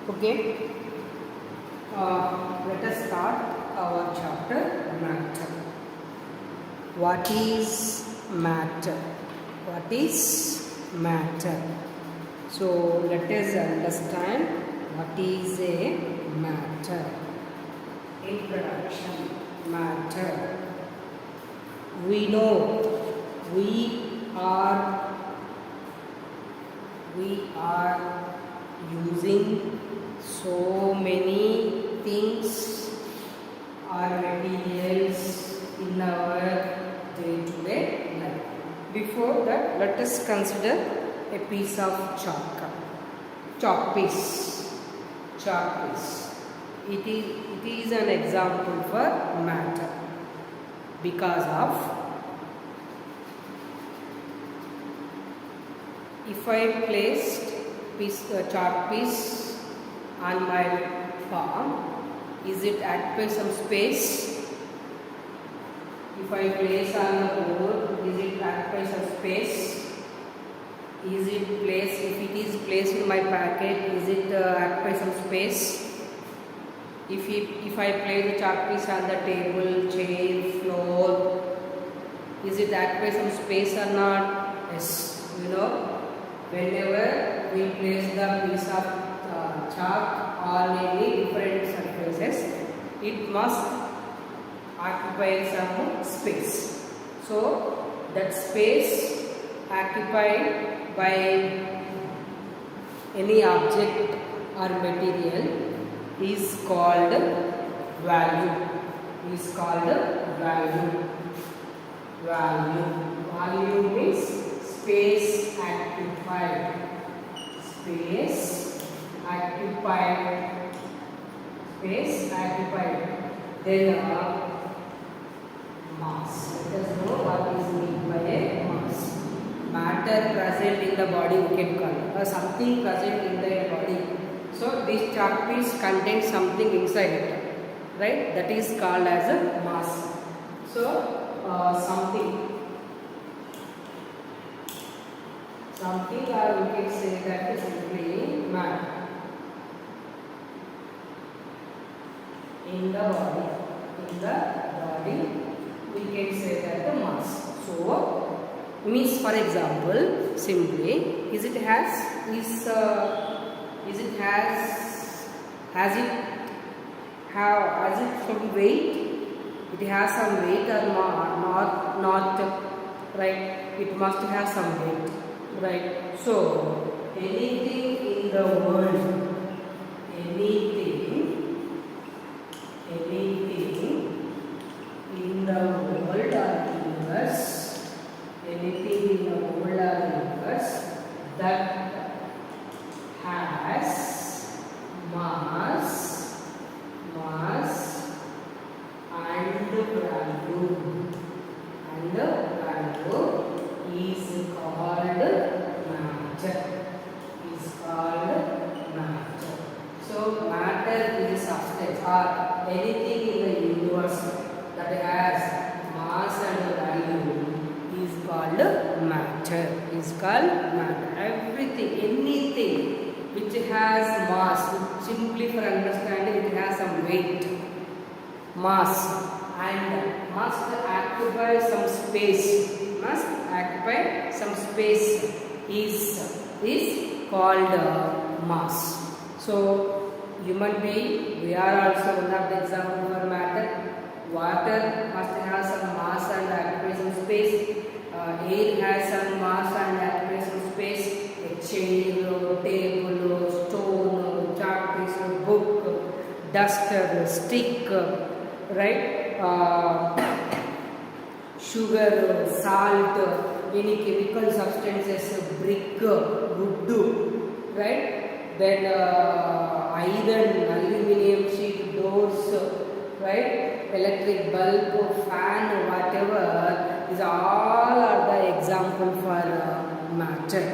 Okay, let us start our chapter matter. What is matter? What is matter? So let us understand what is a matter. Introduction. Matter. We know we are using so many things or materials in our day-to-day life. Before that, let us consider a piece of chalk piece. It is an example for matter because of if I placed chalk piece on my palm, is it occupied some space? If I place on the board, is it occupied some space? Is it placed? If it is placed in my pocket, is it occupy some space? If I place the chalk piece on the table, chair, floor, is it occupy some space or not? Yes, you know. Whenever we place the piece of chalk on any different surfaces, it must occupy some space. So that space occupied by any object or material is called value. Value means space occupied. Then mass. Let us know what is meant by a mass. Matter present in the body we can call or something present in the body. So this chalk piece contains something inside it, right? That is called as a mass. So something or we can say that is simply matter in the body. We can say that the mass. So means, for example, simply has it some weight? It has some weight or not, right? It must have some weight, right? So anything in the world, anything in the world or universe, that has mass and value is called matter. So matter is a substance or anything in the universe that has mass and value is called matter. Everything, anything which has mass, simply for understanding, it has some weight, mass, and must occupy some space. Is called mass. So human being, we are also one of the example for matter. Water must have some mass and occupy some space. Air has some mass and occupy some space. A chair, table, stone, chalk piece, book, duster, stick, right? Sugar, salt, any chemical substances, brick, wood, right? Then iron, aluminium sheet, doors, right? Electric bulb, fan, whatever is all are the example for matter.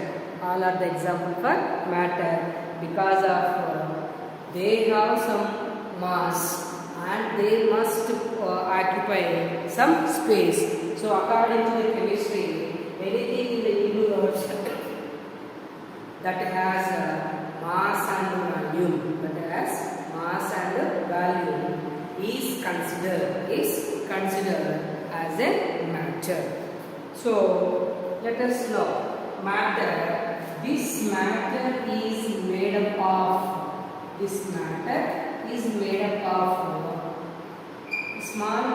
Because of they have some mass and they must occupy some space. So according to the chemistry, anything in the universe that has mass and volume, is considered as a matter. So let us know matter. This matter is made up of small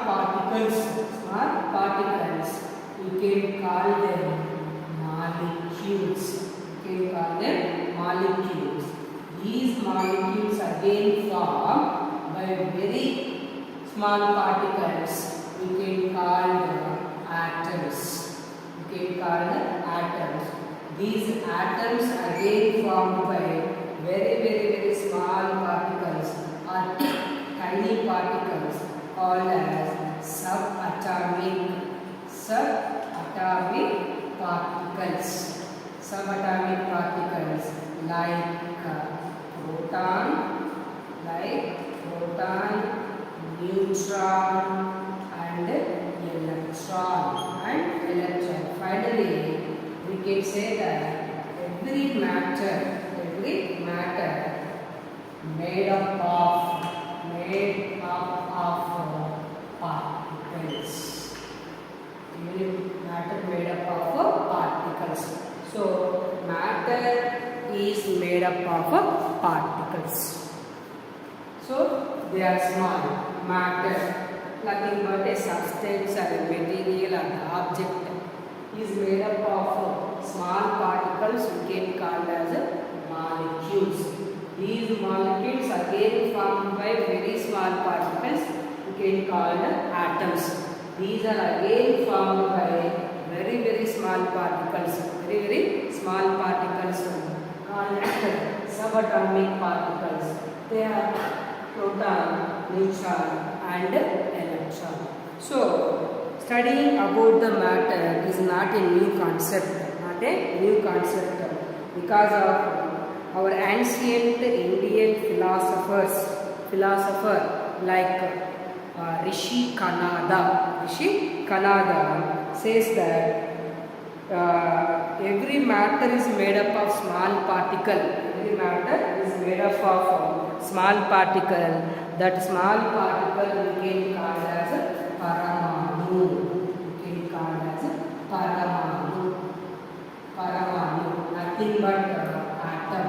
particles. You can call them molecules. These molecules again formed by very small particles. We can call them atoms. These atoms again formed by very small particles or tiny particles called as subatomic particles. Subatomic particles like proton, neutron and electron. Finally, we can say that every matter made up of particles. Every matter made up of particles. So matter is made up of particles. So they are small. Matter, nothing but a substance or a material or an object, is made up of small particles. We can call as molecules. These molecules again formed by very small particles. We can call atoms. These are again formed by very small particles. Very small particles called subatomic particles. They are proton, neutron and electron. So studying about the matter is not a new concept, because of our ancient Indian philosopher like Rishi Kanada says that every matter is made up of small particle. That small particle we can call as paramanu. Nothing but atom.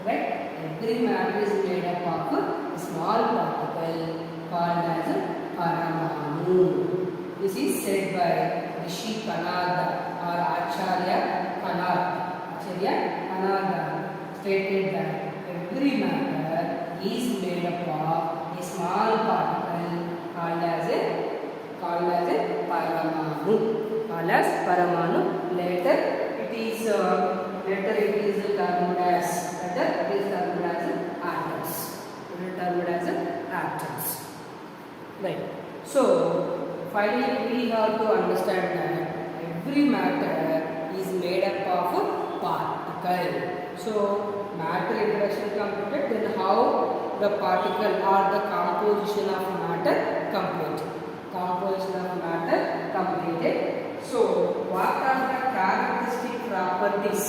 Right? Every matter is made up of a small particle called as paramanu. This is said by Rishi Kanada or Acharya Kanada stated that every matter is made up of a small particle called as paramanu. Later it is termed as atoms. Right. So finally we have to understand that every matter is made up of a particle. So matter introduction completed, then how the particle or the composition of matter completed. So what are the characteristic properties?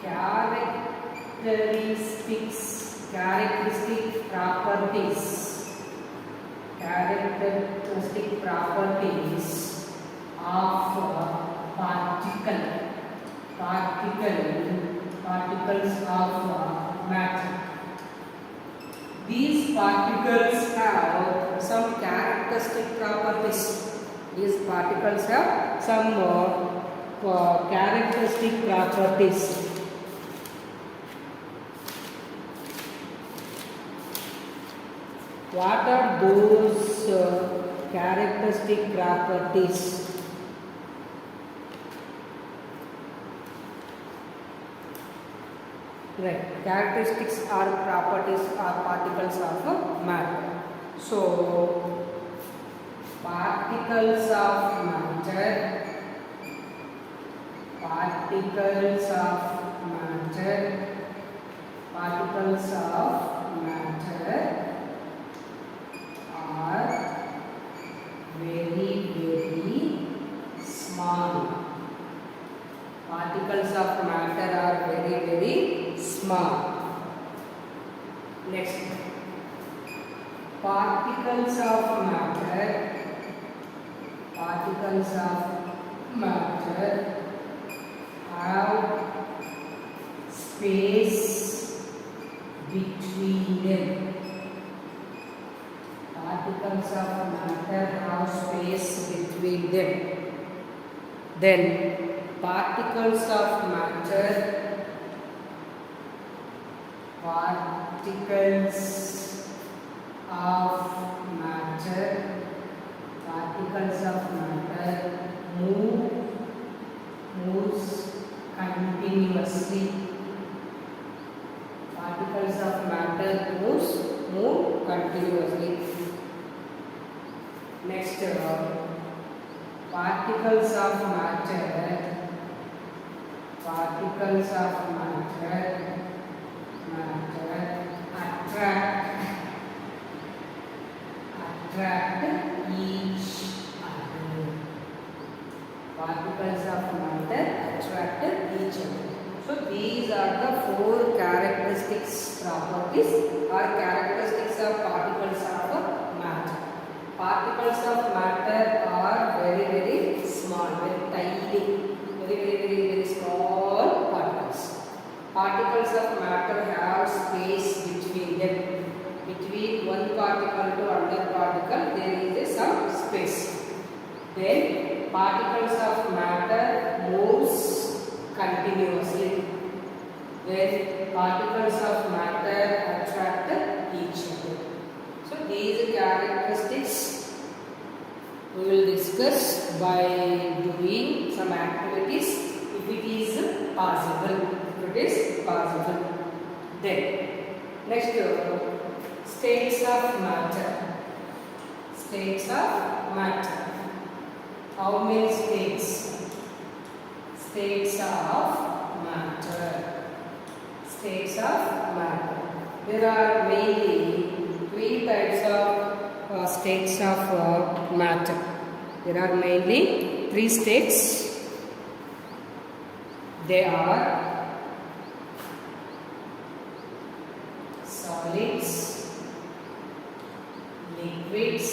Characteristic properties of particles of matter. These particles have some characteristic properties. These particles have some characteristic properties. What are those characteristic properties? Right. Characteristics are properties or particles of matter. So particles of matter are very small. Particles of matter are very small. Next, particles of matter have space between them. Particles of matter have space between them. Then particles of matter moves continuously. Particles of matter move continuously. Next, particles of matter attract each other. Particles of matter attract each other. So these are the 4 properties or characteristics of particles of matter. Particles of matter are very small, very tiny, very small particles. Particles of matter have space between them. Between one particle to another particle there is some space. Then particles of matter moves continuously. Then particles of matter attract each other. So these characteristics we will discuss by doing some activities if it is possible. Then next, states of matter. How many states? States of matter. There are mainly 3 types of states of matter. There are mainly 3 states. They are solids, liquids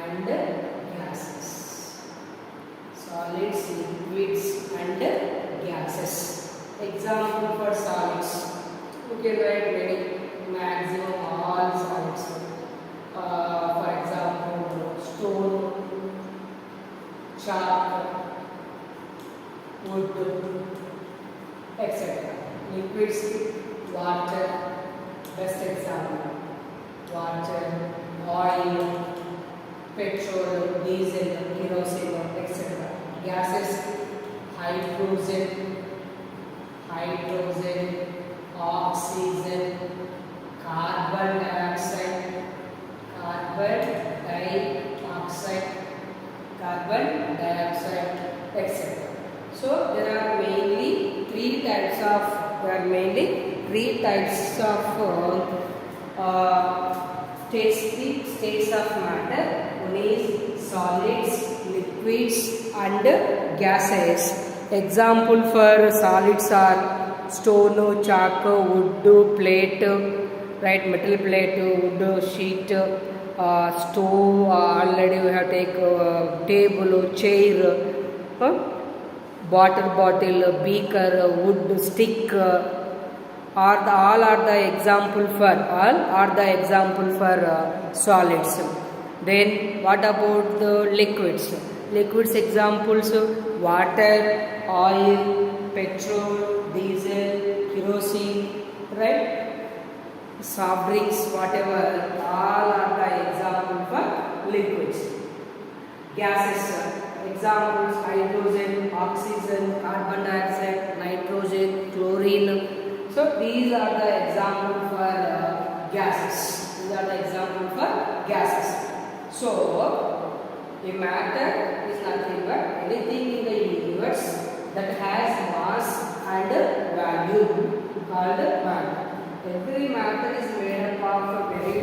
and gases. Solids, liquids and gases. Example for solids. You can write many, maximum all solids. For example, stone, chalk, wood, etc. Liquids, water, best example. Water, oil, petrol, diesel, kerosene, etc. Gases, hydrogen, oxygen, carbon dioxide, etc. So there are mainly 3 types of states of matter. One is solids, liquids and gases. Example for solids are stone, chalk, wood, plate, right, metal plate, wood, sheet, stove, already we have take table, chair, water bottle, beaker, wood, stick, all are the example for solids. Then what about the liquids? Liquids examples: water, oil, petrol, diesel, kerosene, right? Soft drinks, whatever, all are the example for liquids. Gases, examples: hydrogen, oxygen, carbon dioxide, nitrogen, chlorine. So these are the example for gases. So a matter is nothing but anything in the universe that has mass and value called matter. Every matter is made up of very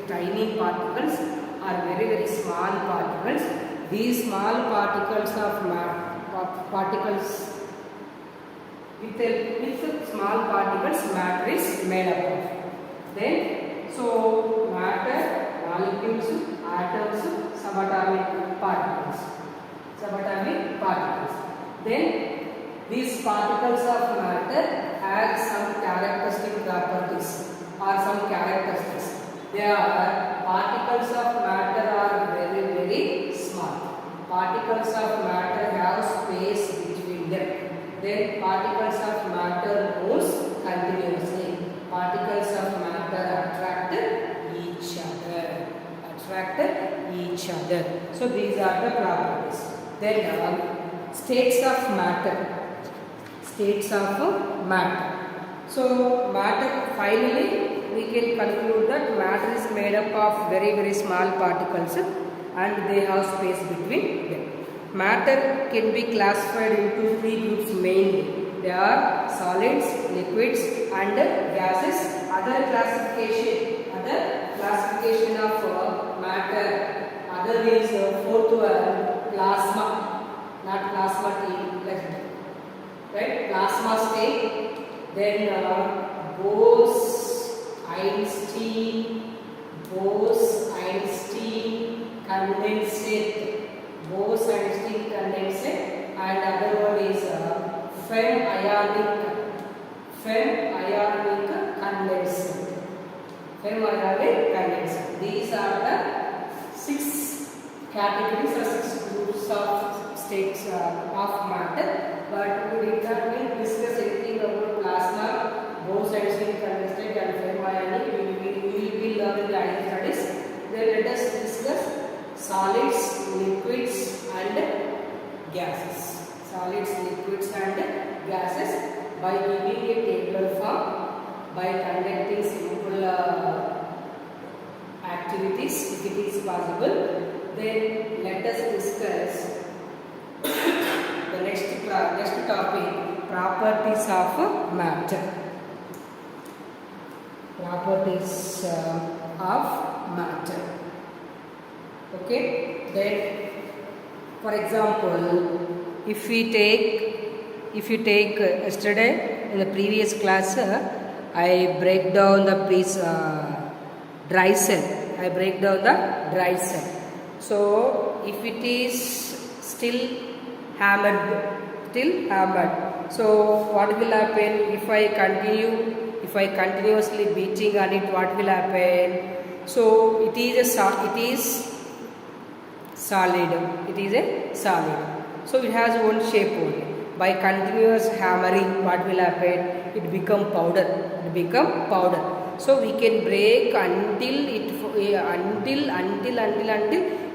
tiny particles or very small particles. These small particles of with small particles matter is made up of. Then, so matter, molecules, atoms, subatomic particles. Subatomic particles. Then, these particles of matter have some characteristic properties or some characteristics. They are particles of matter are very small. Particles of matter have space between them. Then particles of matter moves continuously. Particles of matter attract each other. So these are the properties. Then states of matter. So matter, finally we can conclude that matter is made up of very small particles and they have space between them. Matter can be classified into three groups mainly. They are solids, liquids and gases. Other classification of matter. Other is fourth one, plasma. Not plasma T, right? Plasma state. Then Bose-Einstein condensate. Bose-Einstein condensate, and other one is fermionic condensate. These are the 6 categories or 6 groups of states of matter. But we did not discuss anything about plasma, Bose-Einstein condensate and fermionic. We will be learning the higher studies. Then let us discuss solids, liquids and gases. By giving a tabular form, by conducting simple activities if it is possible. Then let us discuss the next topic, properties of matter. Okay. Then, for example, if you take yesterday in the previous class, I break down the dry cell. So if it is still hammered. So what will happen if I continuously beating on it? What will happen? So it is solid. So it has one shape only. By continuous hammering, what will happen? It become powder. So we can break until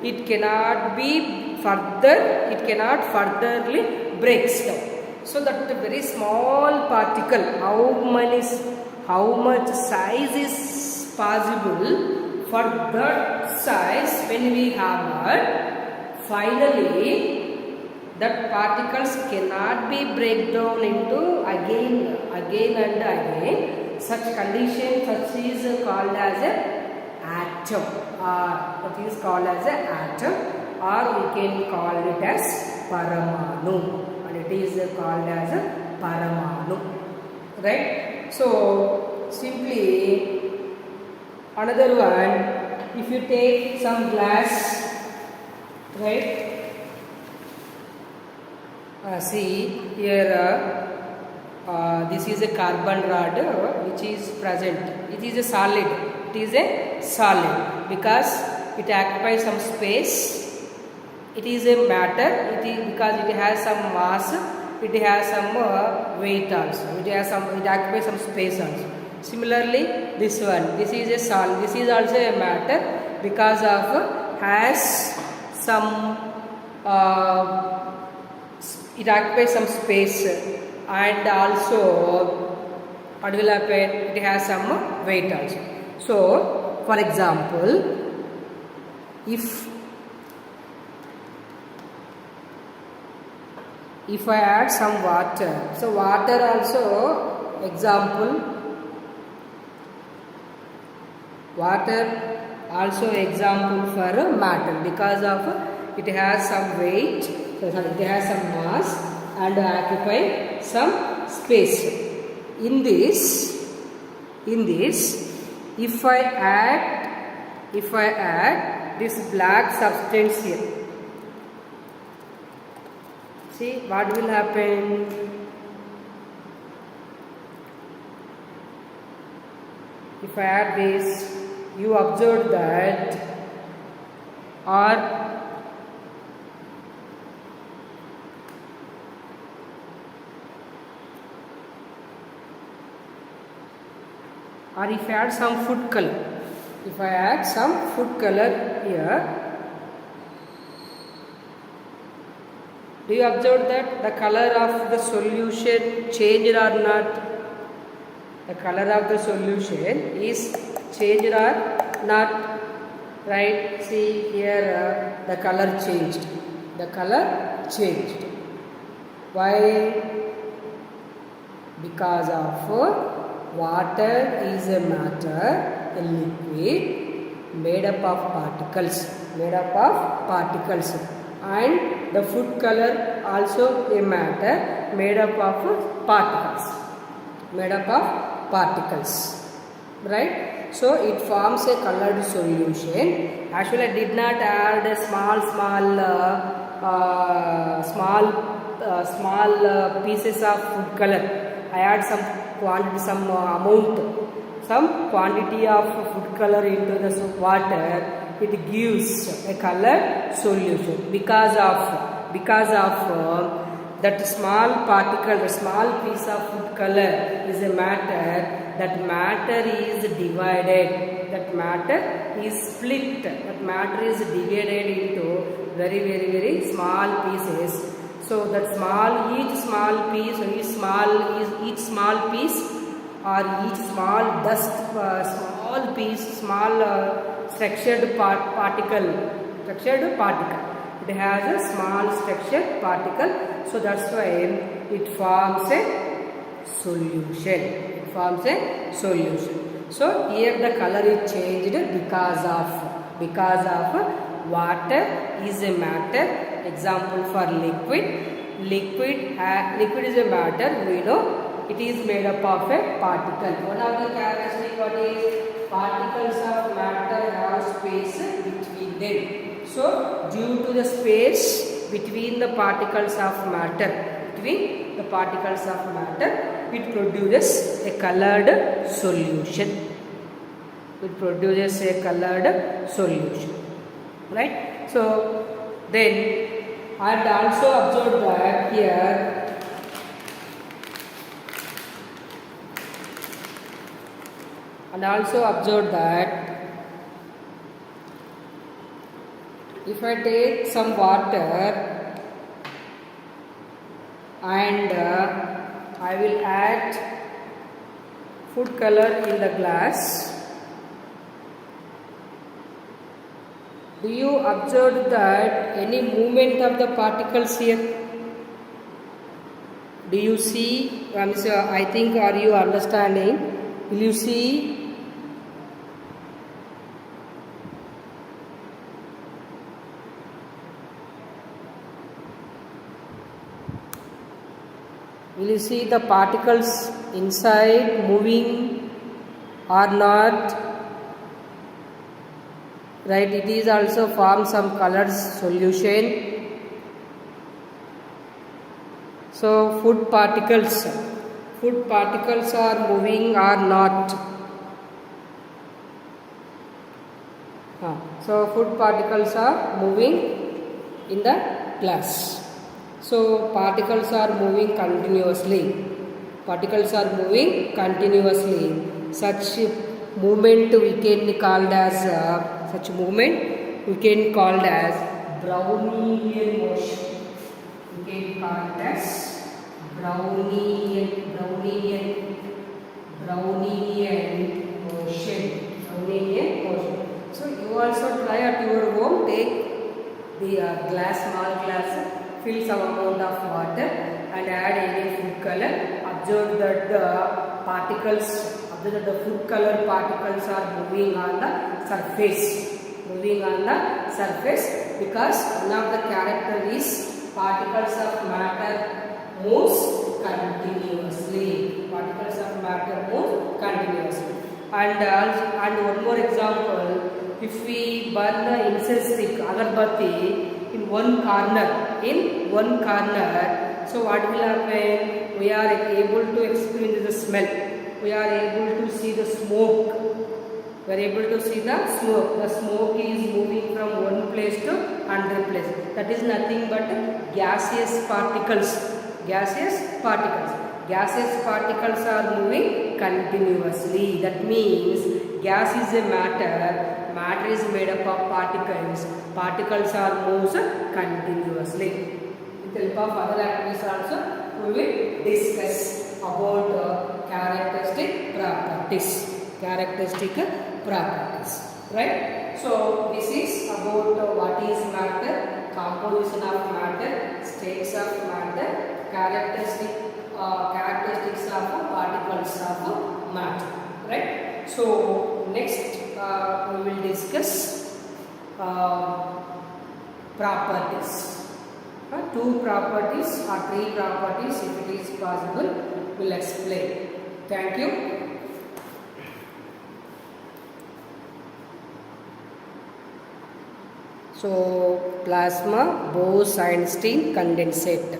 it cannot be further. It cannot furtherly breaks down. So that very small particle, how much size is possible, for that size when we hammer, finally that particles cannot be break down into again and again. Such condition, such is called as an atom, or we can call it as paramanu, and it is called as a paramanu, right? So simply another one, if you take some glass, right? See here, this is a carbon rod which is present. It is a solid. Because it occupies some space. It is a matter. Because it has some mass. It has some weight also. It occupies some space also. Similarly, this one. This is a solid. This is also a matter because of has some. It occupies some space, and also what will happen? It has some weight also. So, for example, if I add some water, so water also example for matter because of it has some weight. So it has some mass and occupy some space. In this, if I add this black substance here, see what will happen? If I add this, you observe that, or if I add some food color, here, do you observe that the color of the solution changed or not? The color of the solution is changed or not, right? See here, the color changed. Why? Because of water is a matter, a liquid made up of particles, and the food color also a matter made up of particles, right? So it forms a colored solution. Actually I did not add a small pieces of food color. I add some quantity of food color into the water. It gives a colored solution because of that small particle, the small piece of food color is a matter. That matter is divided. That matter is split. That matter is divided into very, very, very small pieces. So that each small piece or each small piece or each small dust, structured particle. It has a small structured particle. So that's why it forms a solution. So here the color is changed because of water is a matter. Example for liquid. Liquid is a matter. We know it is made up of a particle. One of the characteristics, what is? Particles of matter have space between them. So due to the space between the particles of matter, it produces a colored solution. Right? So then I had also observed that here if I take some water and I will add food color in the glass, do you observe that any movement of the particles here? Do you see? I think, are you understanding? Will you see? Will you see the particles inside moving or not? Right, it is also form some colored solution. So food particles are moving or not? So food particles are moving in the glass. So particles are moving continuously. Such movement we can call as Brownian motion. Brownian motion. So you also try at your home. Take the small glass, fill some amount of water and add any food color. Observe that the food color particles are moving on the surface. Because one of the character is particles of matter moves continuously. Particles of matter move continuously. And one more example, if we burn the incense stick, agarbatti, in one corner, so what will happen? We are able to experience the smell. We are able to see the smoke. We are able to see the smoke. The smoke is moving from one place to another place. That is nothing but gaseous particles. Gaseous particles. Gaseous particles are moving continuously. That means gas is a matter. Matter is made up of particles. Particles are moved continuously. With help of other activities also, we will discuss about characteristic properties. Right? So this is about what is matter, composition of matter, states of matter, characteristics of particles of matter. Right? So next we will discuss properties. Two properties or three properties, if it is possible, will explain. Thank you. So, plasma, Bose-Einstein condensate.